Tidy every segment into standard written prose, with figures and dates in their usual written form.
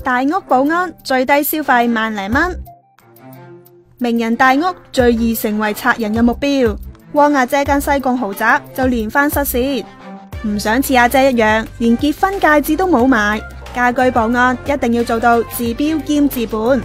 大屋保安最低消費萬零蚊。名人大屋最易成為賊人嘅目標。汪阿姐間西貢豪宅就連番失竊，唔想似阿姐一樣，連結婚戒指都冇埋。家居保安一定要做到治標兼治本，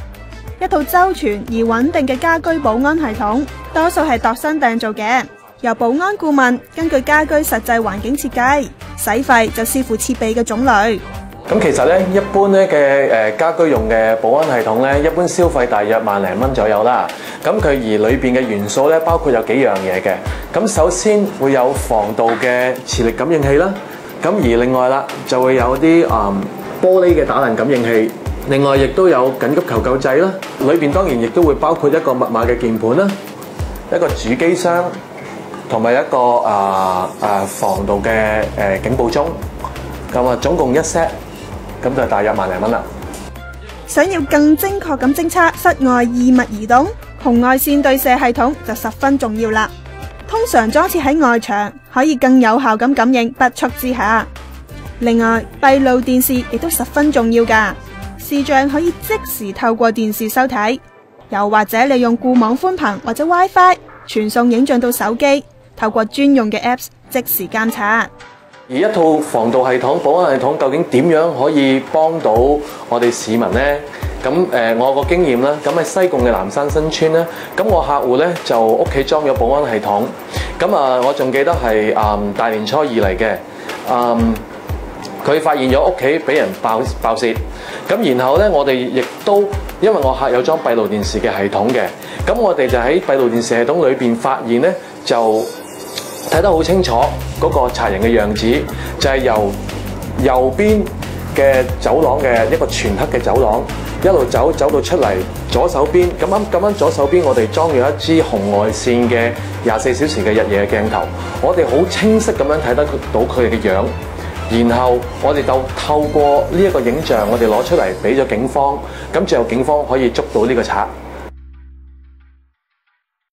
一套周全而穩定嘅家居保安系統，多數係度身訂造嘅，由保安顧問根據家居實際環境設計，使費就視乎設備嘅種類。咁其實咧，一般咧嘅家居用嘅保安系統咧，一般消費大約萬零蚊左右啦。咁佢而裏邊嘅元素咧，包括有幾樣嘢嘅。咁首先會有防盜嘅磁力感應器啦。咁而另外啦，就會有啲玻璃嘅打爛感應器。另外亦都有緊急求救掣啦。裏邊當然亦都會包括一個密碼嘅鍵盤啦，一個主機箱，同埋一個防盜嘅警報鐘。咁啊，總共一 set。咁就大約萬零蚊啦。想要更精確咁偵測室外異物移動，紅外線對射系統就十分重要啦。通常裝設喺外牆，可以更有效咁感應不速之下。另外，閉路電視亦都十分重要㗎，視像可以即時透過電視收睇，又或者利用固網寬頻或者 WiFi 傳送影像到手機，透過專用嘅 Apps 即時監察。而一套防盜系統、保安系統究竟點樣可以幫到我哋市民呢？咁我個經驗啦，咁喺西貢嘅南山新村咧，咁我客戶咧就屋企裝咗保安系統，咁我仲記得係大年初二嚟嘅，佢發現咗屋企俾人爆竊，咁然後咧我哋亦都因為我客有裝閉路電視嘅系統嘅，咁我哋就喺閉路電視系統裏邊發現咧就睇得好清楚嗰個賊人嘅樣子，就係由右邊嘅走廊嘅一個全黑嘅走廊，一路走到出嚟左手邊，咁啱左手邊我哋裝咗一支紅外線嘅24小時嘅日夜鏡頭，我哋好清晰咁樣睇得到佢哋嘅樣，然後我哋就透過呢一個影像，我哋攞出嚟俾咗警方，咁最後警方可以捉到呢個賊。